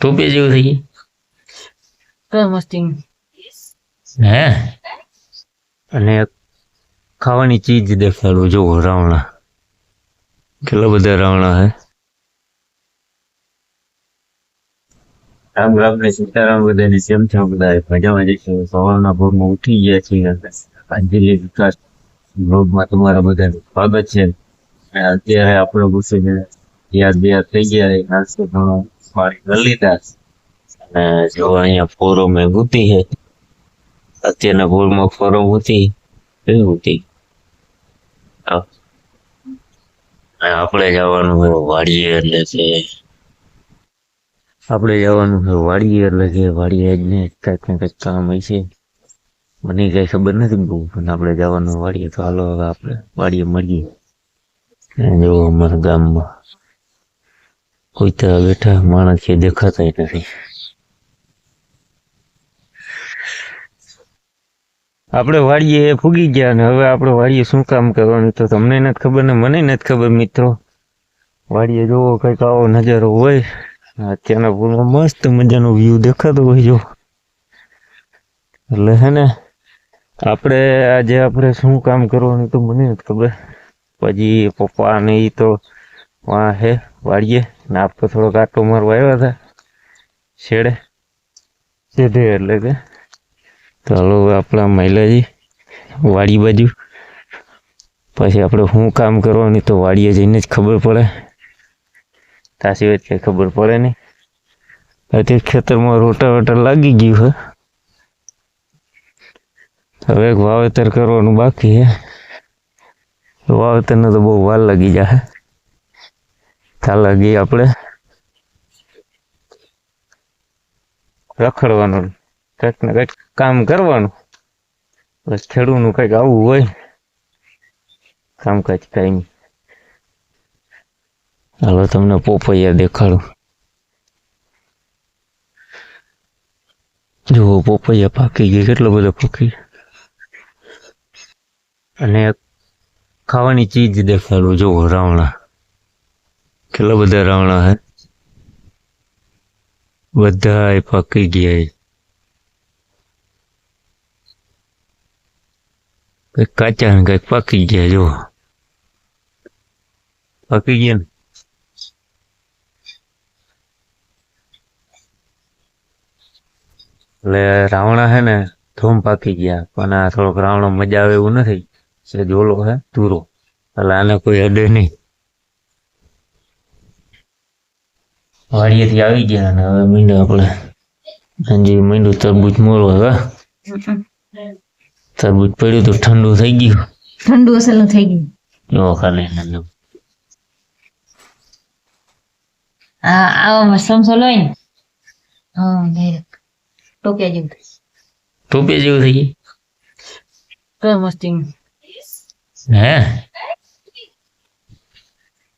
ટોપી જેવું થઈ ગયું. કઈ મસ્તી હે અને ખાવાની ચીજ દેખાડું. જો રાવણા, કેટલા બધા રાવણા હે. રામ રામ ને સીતારામ બધાની સેમ છે. બધા મજામાં જઈશું. સવારના ભોરમાં ઉઠી ગયા છીએ. અંજલિ વિકાસ બ્લોગમાં તમારા બધાનું સ્વાગત છે. અને અત્યારે આપણે ઘૂસીને યાદ થઈ ગયા. નાસ્તો ઘણો પાણી કરી લીધા અને જો અહીંયા ફોરો મેં ગૂતી છે. અત્યારના ભોરમાં ફોરો ગૂતી કેવી ગૂતી. આપણે જવાનું હોય વાડીએ, એટલે કે આપણે જવાનું છે વાડીએ, એટલે કે વાડીએ જ ને કંઈક ને કંઈક કામ હોય છે. મને કઈ ખબર નથી બહુ, પણ આપણે જવાનું વાડીએ. તો હાલો હવે આપણે વાડીએ મળીએ. જો અમારા ગામમાં કોઈ તો બેઠા માણસ કે દેખાતા નથી. આપણે વાડીએ ફૂગી ગયા ને હવે આપણે વાડીએ શું કામ કરવાનું તો તમને નથી ખબર ને મને નથી ખબર. મિત્રો વાડીએ જોવો કંઈક આવો નજારો હોય. અત્યારના પૂરમાં મસ્ત મજાનો વ્યૂ દેખાતો હોય. જો એટલે હે ને આપણે આજે આપણે શું કામ કરવાનું તો મને નથી ખબર. પછી પપ્પા ને એ તો વાં હે વાડીએ ને આપણે થોડોક આટો મારવા આવ્યા હતા શેઢે એટલે કે. તો હાલો આપણા મહિલાજી વાડી બાજુ. પછી આપણે શું કામ કરવાનું તો વાડીએ જઈને જ ખબર પડે. તાસી વાત કંઈ ખબર પડે નહીં. અત્યારે ખેતરમાં રોટાવેટર લાગી ગયું છે. હવે વાવેતર કરવાનું બાકી છે. વાવેતરને તો બહુ વાર લાગી જાય. ત્યાં લાગી આપણે રખડવાનું, કંઈક ને કંઈક કામ કરવાનું. બસ ખેડૂતનું કંઈક આવું હોય કામકાજ. કાંઈ નહીં. હાલો તમને પોપૈયા દેખાડું. જો પોપૈયા પાકી ગયા, કેટલો બધો પાકી. અને ખાવાની ચીજ દેખાડું. જો રાવણા, કેટલા બધા રાવણા હે. બધા પાકી ગયા. કઈક કાચા ને કઈક પાકી ગયા. જો પાકી ગયા ને. એટલે રાવણા હે ને ધૂમ પાકી ગયા. પણ આ થોડોક રાવણો મજા આવે એવું નથી. છે જોલો હે તુરો, એટલે આને કોઈ અડે નહીં. વાડીએથી આવી ગયા ને હવે મીંડું આપણે હાજી મીંડું તરબૂચ મોરો. હવે તરબૂચ પડ્યું તો ઠંડુ થઈ ગયું. ઠંડુ અસલ થઈ ગયું. જો ખાલી ઠંડુ. હા આવો સમસો લોય ને. હા ડાયરેક્ટ ટોપિયા જેવું. ટોપિયા જેવું થઈ ગયું. કઈ મસ્તી હે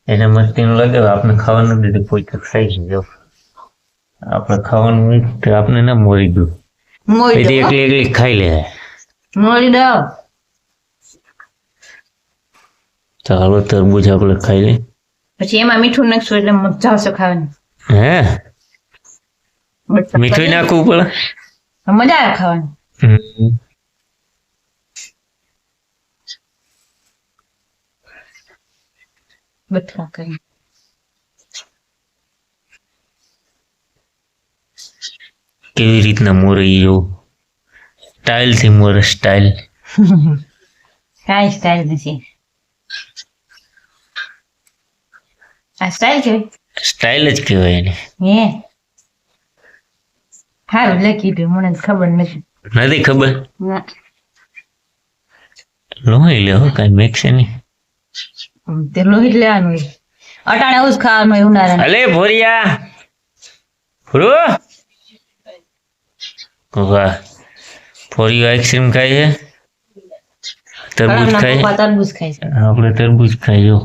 એને મસ્તી નું લાગે. આપણે ખાવાનું દીધું કોઈ તક ખાઈ ગયો. આપણે ખાવાનું હોય તો આપણે ના મોરી ગયું. એકલી એકલી ખાઈ લે. મોરી દો. તો હાલો તરબૂચ આપણે ખાઈ લે. પછી એમાં મીઠું નાખશું એટલે મજા આવશે ખાવાની. હે મીઠું નાખવું પડે. મજા આવે ખાવાની. બટકા કરી કેવી રીતના મોરે જો સ્ટાઇલ થી મોરે. સ્ટાઇલ કાંઈ સ્ટાઇલ નથી. આ સ્ટાઇલ કેવાય. સ્ટાઇલ જ કહેવાય એને. હે સારું લખી દઉં. મને ખબર નથી. નથી ખબર. ના લોહી લે હો, કઈ મેકશે નહીં. તે લોહી જ લેવાનું હોય. અટાણે આવું જ ખાવાનું હોય ઉનાળામાં. અલે ભોરિયા ભૂરો વાહ. ફોરીઓ આઈસ્ક્રીમ ખાય છે, તરબૂચ ખાય. તરબૂચ ખાય છે. આપણે તરબૂચ ખાઈ. જો